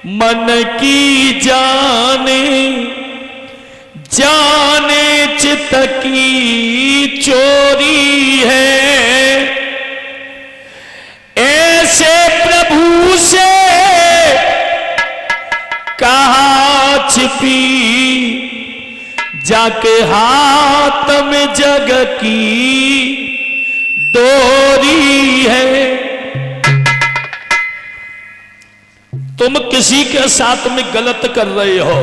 मन की जाने जाने चित की चोरी है, ऐसे प्रभु से कहा छिपी जाके हाथ में जग की डोरी है। तुम किसी के साथ में गलत कर रहे हो,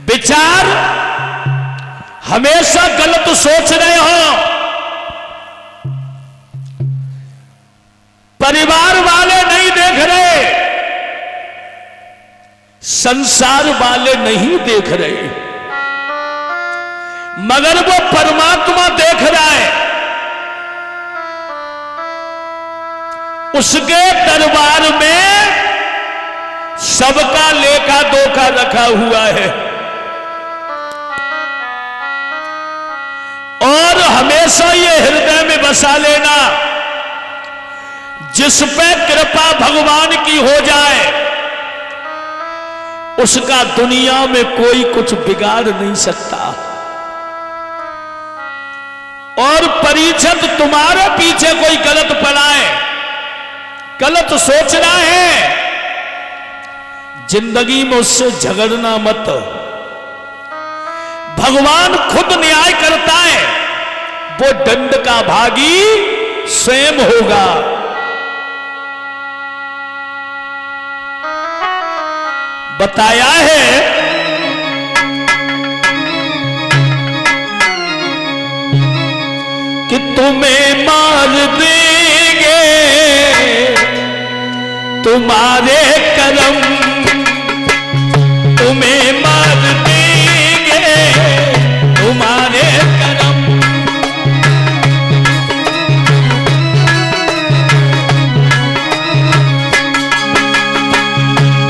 विचार हमेशा गलत सोच रहे हो, परिवार वाले नहीं देख रहे, संसार वाले नहीं देख रहे, मगर वो परमात्मा देख रहा है। उसके दरबार में सबका लेखा जोखा रखा हुआ है और हमेशा ये हृदय में बसा लेना, जिस पे कृपा भगवान की हो जाए उसका दुनिया में कोई कुछ बिगाड़ नहीं सकता। और परीक्षित तुम्हारे पीछे कोई गलत पड़ा है, गलत सोचना है, जिंदगी में उससे झगड़ना मत। भगवान खुद न्याय करता है, वो दंड का भागी स्वयं होगा। बताया है कि तुम्हें मार देंगे तुम्हारे कर्म, तुम्हें मार देंगे तुम्हारे कर्म।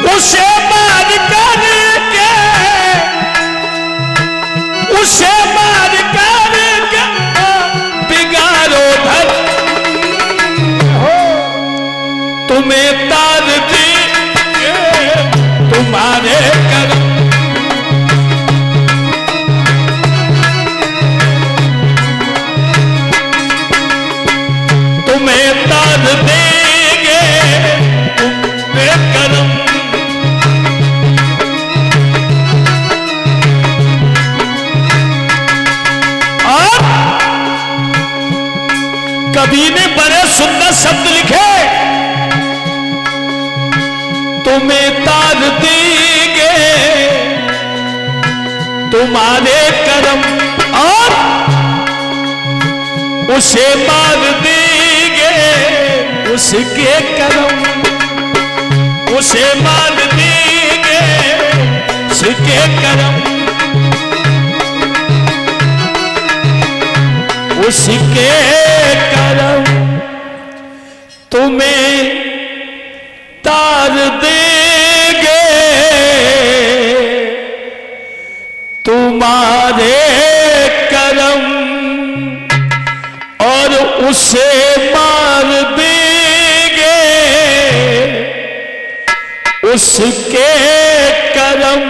उसे मार करके, उसे मार करके बिगाड़ो धर, तुम्हें तार देंगे तुम्हारे कर्म। तुम्हें तार देंगे तुम्हारे कर्म। और कवि ने बड़े सुंदर शब्द लिखे, तुम्हें तार देंगे तुम्हारे कर्म और उसे मार देंगे उसके कर्म, उसे मार देंगे उसके कर्म, उसके कर्म। तुम्हें तार देंगे तुम्हारे कर्म और उसे मार देंगे उसके कर्म।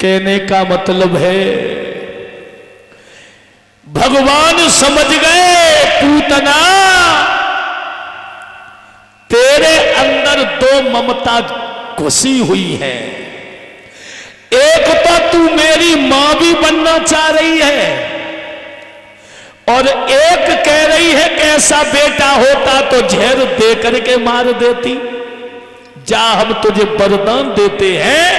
कहने का मतलब है भगवान समझ गए पूतना तेरे अंदर दो ममता घुसी हुई है, एक तो तू मेरी मां भी बनना चाह रही है और एक कह रही है कि ऐसा बेटा होता तो जहर दे करके मार देती। जा हम तुझे वरदान देते हैं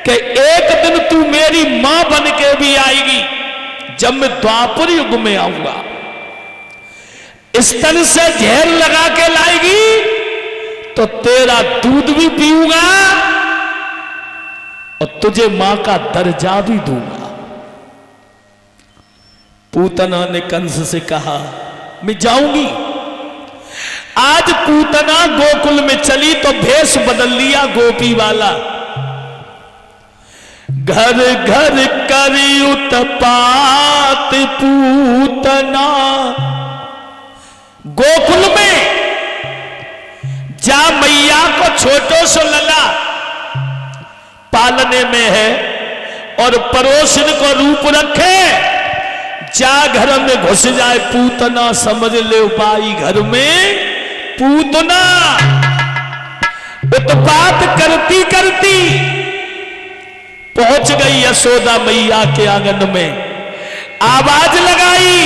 कि एक दिन तू मेरी मां बन के भी आएगी, जब मैं द्वापर युग में आऊंगा स्तन से जहर लगा के लाएगी तो तेरा दूध भी पीऊंगा और तुझे मां का दर्जा भी दूंगा। पूतना ने कंस से कहा मैं जाऊंगी। आज पूतना गोकुल में चली तो भेष बदल लिया गोपी वाला, घर घर करी उत्पात पूतना। गोकुल में जा मैया छोटो सो लला पालने में है और पड़ोसन को रूप रखे, जा घर में घुस जाए पूतना, समझ ले पाई घर में पूतना। उत्पात करती करती पहुंच गई यशोदा मैया के आंगन में, आवाज लगाई,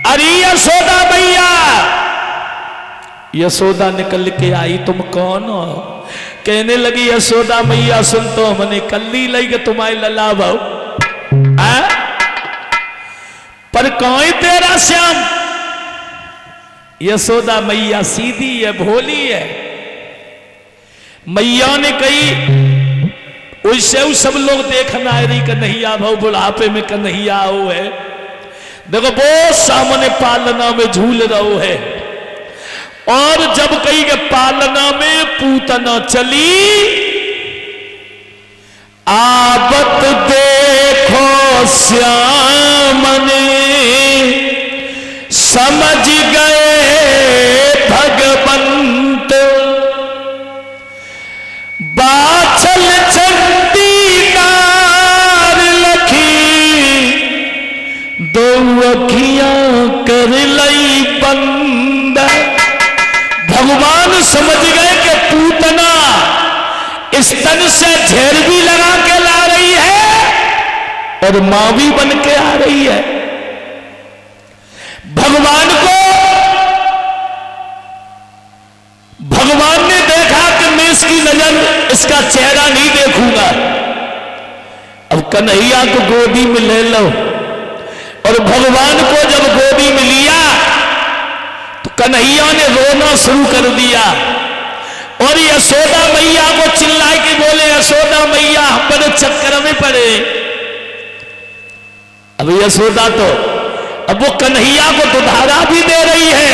अरे यशोदा मैया। यशोदा निकल के आई, तुम कौन हो? कहने लगी यशोदा मैया सुन तो हमने कल्ली लई के तुम्हारे लला भाव पर कौन तेरा श्याम। यशोदा मैया सीधी है, भोली है। मैया ने कही उससे सब लोग देखना है रही कन्हैया भाव बुढ़ापे में कन्हैया हो है, देखो वो सामने पालना में झूल रहो है। और जब कही के पालना में पूतना चली, आवत देखो श्याम ने समझ गए भगवंत, बाछल चंडी नार लखी, दो अखियां कर लई बंद। भगवान समझ गए कि पूतना इस तन से झेर भी लगा के ला रही है और मां भी बन के आ रही है। भगवान ने देखा कि मैं इसकी नजर, इसका चेहरा नहीं देखूंगा। अब कन्हैया को गोदी में ले लो, और भगवान को जब गोदी में लिया तो कन्हैया ने रोना शुरू कर दिया और यशोदा मैया को चिल्लाए के बोले, यशोदा मैया हम बड़े चक्कर में पड़े। अब यशोदा तो अब वो कन्हैया को दुधारा भी दे रही है